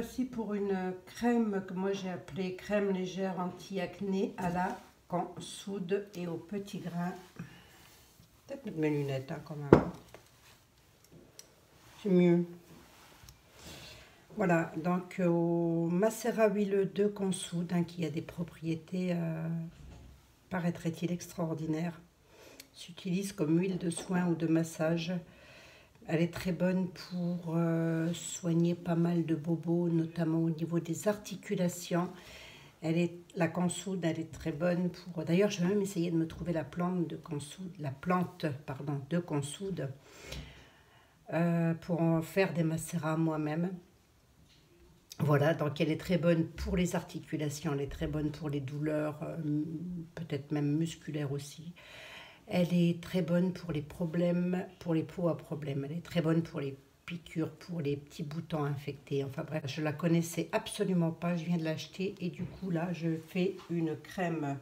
fois-ci pour une crème que moi j'ai appelée crème légère anti-acné à la soude et au petit grain. Peut-être mettre mes lunettes hein, quand même. C'est mieux. Voilà, donc au macérat huileux de consoude hein, qui a des propriétés, paraîtrait-il, extraordinaires. S'utilise comme huile de soin ou de massage. Elle est très bonne pour soigner pas mal de bobos, notamment au niveau des articulations. La consoude, elle est très bonne pour... D'ailleurs, je vais même essayer de me trouver la plante de consoude, pour en faire des macérats moi-même. Voilà, donc elle est très bonne pour les articulations, elle est très bonne pour les douleurs, peut-être même musculaires aussi. Elle est très bonne pour les problèmes, pour les peaux à problème. Elle est très bonne pour les piqûres, pour les petits boutons infectés. Enfin bref, je la connaissais absolument pas, je viens de l'acheter et du coup là, je fais une crème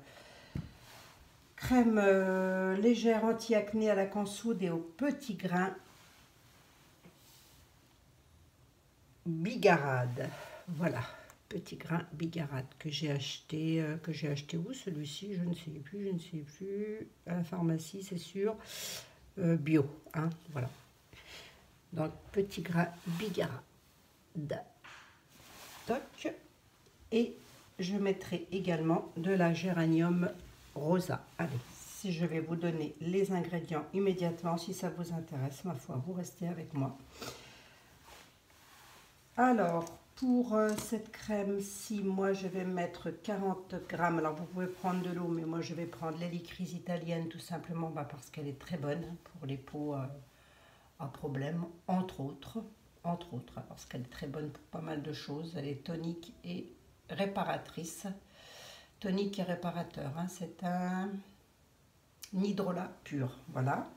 légère anti-acné à la consoude et au petit grain bigarade. Voilà, petit grain bigarade que j'ai acheté où celui-ci, je ne sais plus, à la pharmacie c'est sûr, bio, hein, voilà. Donc petit grain bigarade. Toc. Et je mettrai également de la géranium rosa. Allez, si je vais vous donner les ingrédients immédiatement, si ça vous intéresse, ma foi, vous restez avec moi. Alors, pour cette crème-ci, moi je vais mettre 40 grammes. Alors vous pouvez prendre de l'eau, mais moi je vais prendre l'hélicryse italienne tout simplement parce qu'elle est très bonne pour les peaux à problème, entre autres, parce qu'elle est très bonne pour pas mal de choses. Elle est tonique et réparatrice. Tonique et réparateur, hein. C'est un hydrolat pur, voilà.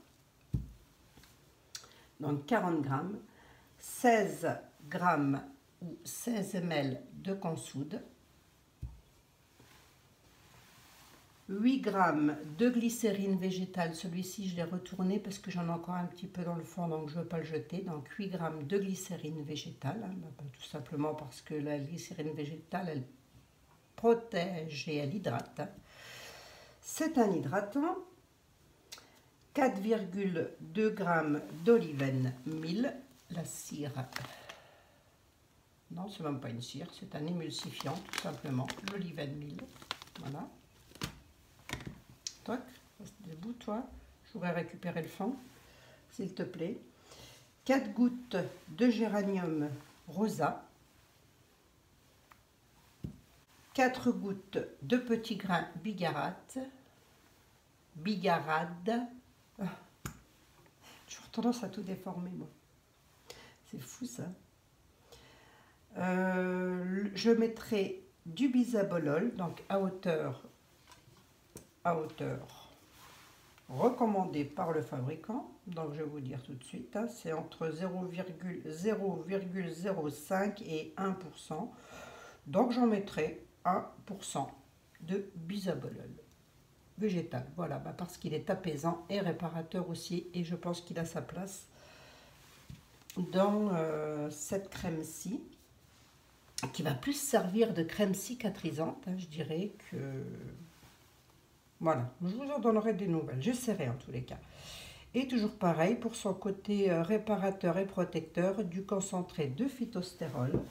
Donc 40 grammes, 16 grammes ou 16 ml de consoude, 8 grammes de glycérine végétale. Celui-ci, je l'ai retourné parce que j'en ai encore un petit peu dans le fond, donc je ne veux pas le jeter. Donc 8 grammes de glycérine végétale, hein, tout simplement parce que la glycérine végétale, elle protège et elle hydrate. C'est un hydratant. 4,2 grammes d'oliven mil, la cire. Non, c'est même pas une cire, c'est un émulsifiant, tout simplement. L'oliven mil, voilà. Toc, reste debout, toi. Je voudrais récupérer le fond, s'il te plaît. 4 gouttes de géranium rosa. 4 gouttes de petits grains bigarade. J'ai tendance à tout déformer, moi. C'est fou, ça. Je mettrai du bisabolol, donc à hauteur recommandée par le fabricant. Donc, je vais vous dire tout de suite, hein, c'est entre 0,05 et 1%. Donc, j'en mettrai 1% de bisabolol végétal. Voilà, parce qu'il est apaisant et réparateur aussi. Et je pense qu'il a sa place dans cette crème-ci, qui va plus servir de crème cicatrisante, hein, je dirais que... Voilà, je vous en donnerai des nouvelles, j'essaierai en tous les cas. Et toujours pareil, pour son côté réparateur et protecteur, du concentré de phytostérol.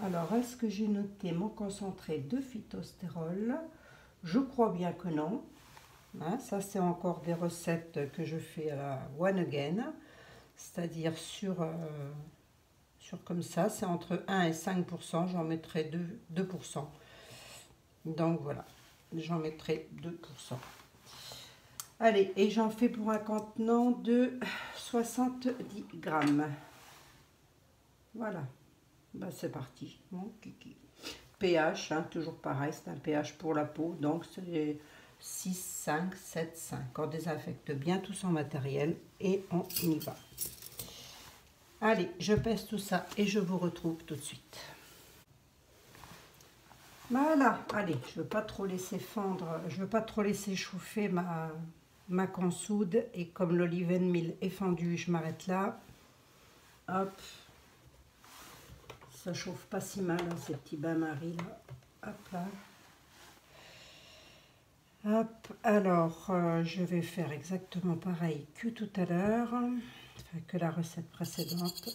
Alors, est-ce que j'ai noté mon concentré de phytostérol? Je crois bien que non. Hein, ça, c'est encore des recettes que je fais à la One Again, c'est-à-dire sur comme ça, c'est entre 1 et 5%, j'en mettrai 2%. Donc voilà, j'en mettrai 2%. Allez, et j'en fais pour un contenant de 70 grammes. Voilà, c'est parti, mon kiki. pH, hein, toujours pareil, c'est un pH pour la peau, donc c'est 6, 5, 7, 5. On désinfecte bien tout son matériel et on y va. Allez, je pèse tout ça et je vous retrouve tout de suite. Voilà, allez, je ne veux pas trop laisser fondre, je ne veux pas trop laisser chauffer ma consoude. Et comme l'oliven mil est fendu, je m'arrête là. Hop, Ça chauffe pas si mal, hein, ces petits bains-maries là. Hop là. Hop, alors je vais faire exactement pareil que tout à l'heure, enfin, que la recette précédente.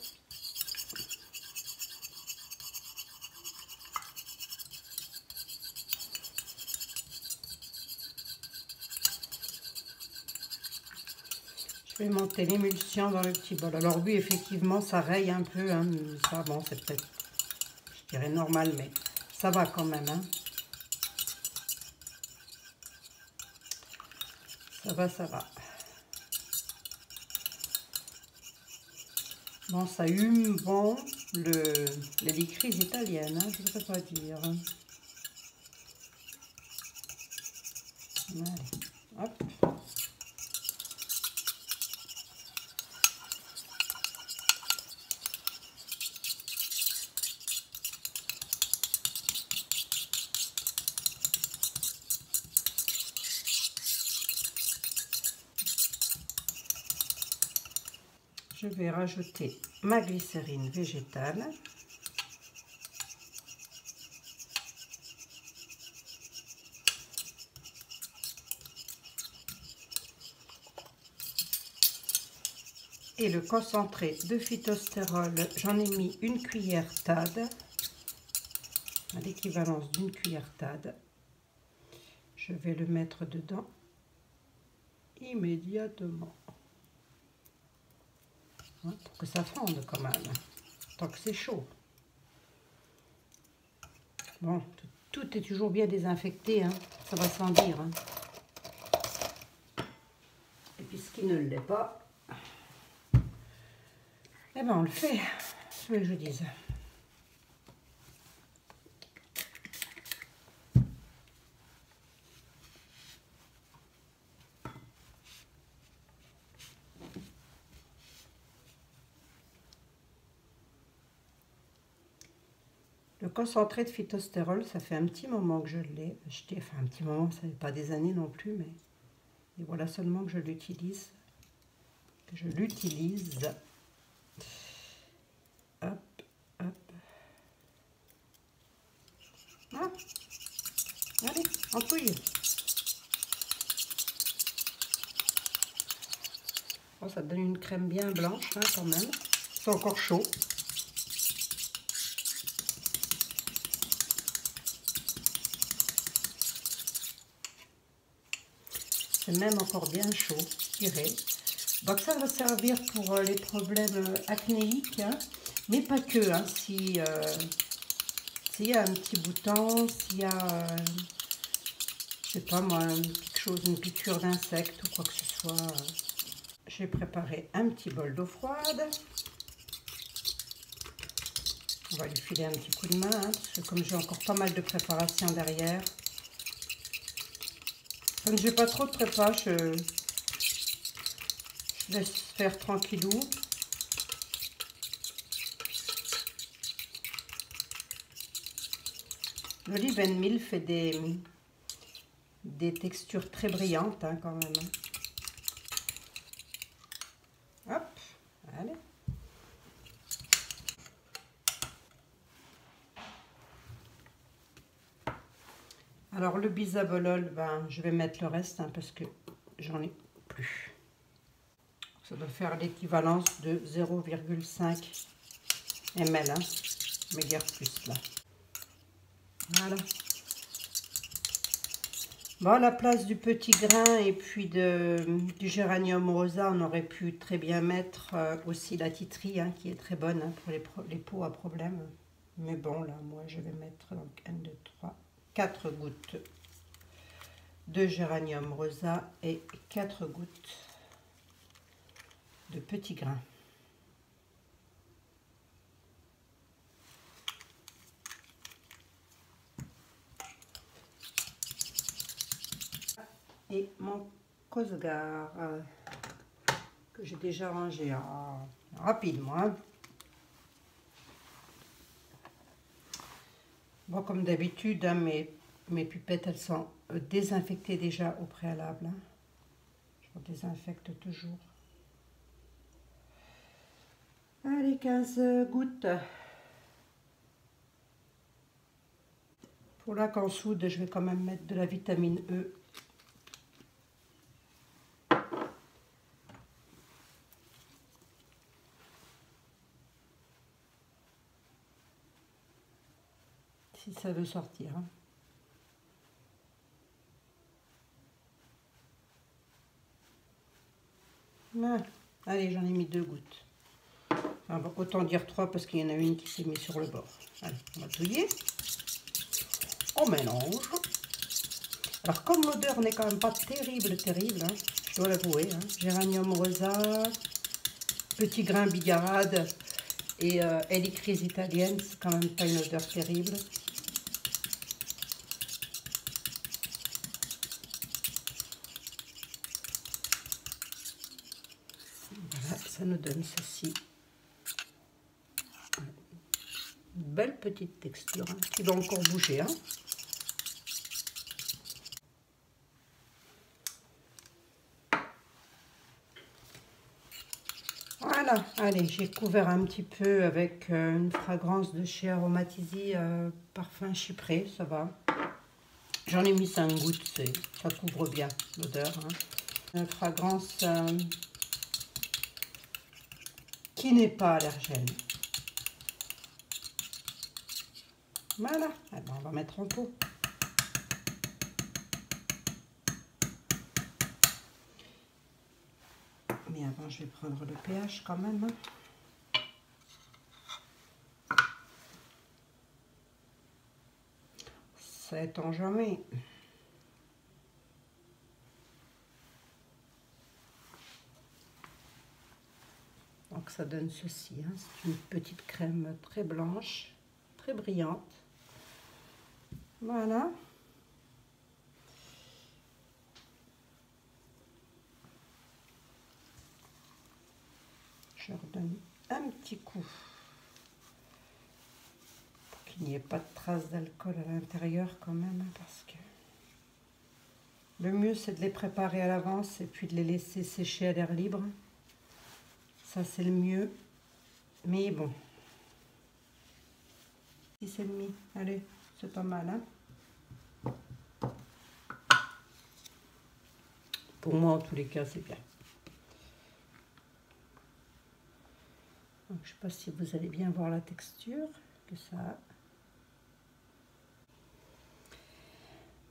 Je vais monter l'émulsion dans le petit bol. Alors oui, effectivement, ça raye un peu, hein, ça, bon, c'est peut-être, je dirais normal, mais ça va quand même, hein. Ça va, ça va. Bon, ça hume, bon, l'électrise italienne, hein, je ne voudrais pas dire. Allez, hop. Je vais rajouter ma glycérine végétale. Et le concentré de phytostérol, j'en ai mis une cuillère TAD, à l'équivalence d'une cuillère TAD. Je vais le mettre dedans immédiatement. Hein, pour que ça fonde quand même, tant que c'est chaud. Bon, tout est toujours bien désinfecté, hein, ça va sans dire. Hein. Et puis ce qui ne l'est pas, eh ben on le fait, ce que je dise. Le concentré de phytostérol, ça fait un petit moment que je l'ai acheté. Enfin, un petit moment, ça n'est pas des années non plus, mais et voilà seulement que je l'utilise. Hop, hop. Ah, allez, en touille. Bon, ça donne une crème bien blanche, hein, quand même. C'est encore chaud. C'est même encore bien chaud, je dirais. Donc ça va servir pour les problèmes acnéiques, hein, mais pas que. Hein, s'il y a un petit bouton, s'il y a, je sais pas moi, quelque chose, une piqûre d'insecte ou quoi que ce soit. J'ai préparé un petit bol d'eau froide. On va lui filer un petit coup de main, hein, parce que comme j'ai encore pas mal de préparation derrière. Comme j'ai pas trop de prépa, je laisse faire tranquillou. L'olive and meal fait des textures très brillantes, hein, quand même. Hop, allez. Alors le bisabolol, ben, je vais mettre le reste, hein, parce que j'en ai plus. Ça doit faire l'équivalence de 0,5 ml, hein, mais dire plus là. Voilà. Bon, à la place du petit grain et puis du géranium rosa, on aurait pu très bien mettre aussi la titri, hein, qui est très bonne, hein, pour les peaux à problème. Mais bon, là, moi, je vais mettre donc 1, 2, 3, 4 gouttes de géranium rosa et 4 gouttes de petit grain. Et mon Cosgar que j'ai déjà rangé rapidement. Hein. Bon, comme d'habitude, hein, mes pipettes, elles sont désinfectées déjà au préalable. Hein. Je désinfecte toujours. Allez, 15 gouttes. Pour la consoude, je vais quand même mettre de la vitamine E. Si ça veut sortir. Hein. Voilà. Allez, j'en ai mis 2 gouttes. Enfin, autant dire 3 parce qu'il y en a une qui s'est mise sur le bord. Allez, on va touiller. On mélange. Alors, comme l'odeur n'est quand même pas terrible, hein, je dois l'avouer. Hein, géranium rosa, petit grain bigarade et hélicrise italienne, c'est quand même pas une odeur terrible. Voilà, ça nous donne ceci. Une belle petite texture, hein, qui va encore bouger. Hein. Voilà, allez, j'ai couvert un petit peu avec une fragrance de chez Aromatisi, parfum chypré, ça va. J'en ai mis 5 gouttes, ça couvre bien l'odeur. Hein. Une fragrance qui n'est pas allergène. Voilà, eh ben, on va mettre en pot. Mais avant, je vais prendre le pH quand même. Ça étend jamais. Donc ça donne ceci. Hein. C'est une petite crème très blanche, très brillante. Voilà. Je redonne un petit coup pour qu'il n'y ait pas de traces d'alcool à l'intérieur quand même, parce que le mieux c'est de les préparer à l'avance et puis de les laisser sécher à l'air libre. Ça c'est le mieux, mais bon, 6,5, allez, c'est pas mal, hein. Pour moi en tous les cas c'est bien. Donc, je ne sais pas si vous allez bien voir la texture que ça a.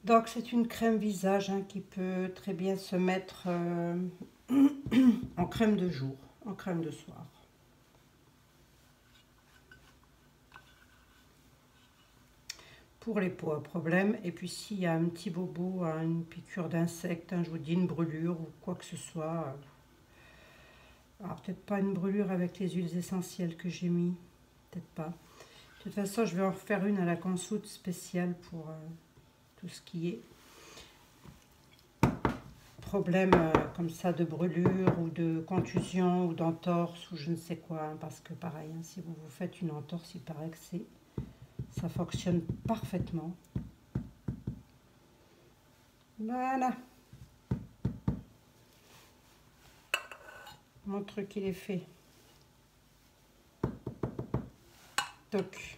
Donc c'est une crème visage, hein, qui peut très bien se mettre en crème de jour, en crème de soir. Pour les peaux à problème, et puis s'il y a un petit bobo, une piqûre d'insecte, je vous dis une brûlure ou quoi que ce soit. Alors peut-être pas une brûlure avec les huiles essentielles que j'ai mis, peut-être pas. De toute façon, je vais en refaire une à la consoude spéciale pour tout ce qui est problème comme ça de brûlure ou de contusion ou d'entorse ou je ne sais quoi. Hein, parce que pareil, hein, si vous vous faites une entorse, il paraît que ça fonctionne parfaitement. Voilà. Mon truc, il est fait. Donc,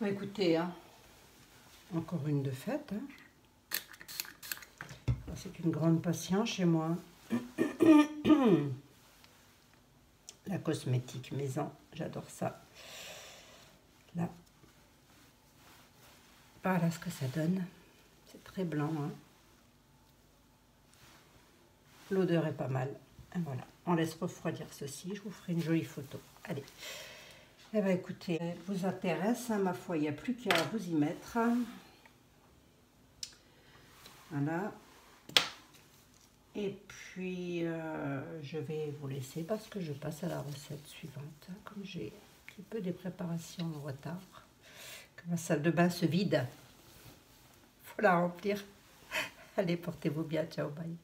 écoutez, hein, encore une de faite. Hein. C'est une grande passion chez moi. La cosmétique maison, j'adore ça. Là, voilà ce que ça donne. C'est très blanc. Hein. L'odeur est pas mal. Et voilà, on laisse refroidir ceci. Je vous ferai une jolie photo. Allez. Eh bien, écoutez, vous intéresse, hein, ma foi, il n'y a plus qu'à vous y mettre. Voilà. Et puis, je vais vous laisser parce que je passe à la recette suivante. Hein, comme j'ai un petit peu des préparations en retard, que ma salle de bain se vide. Il faut la remplir. Allez, portez-vous bien. Ciao, bye.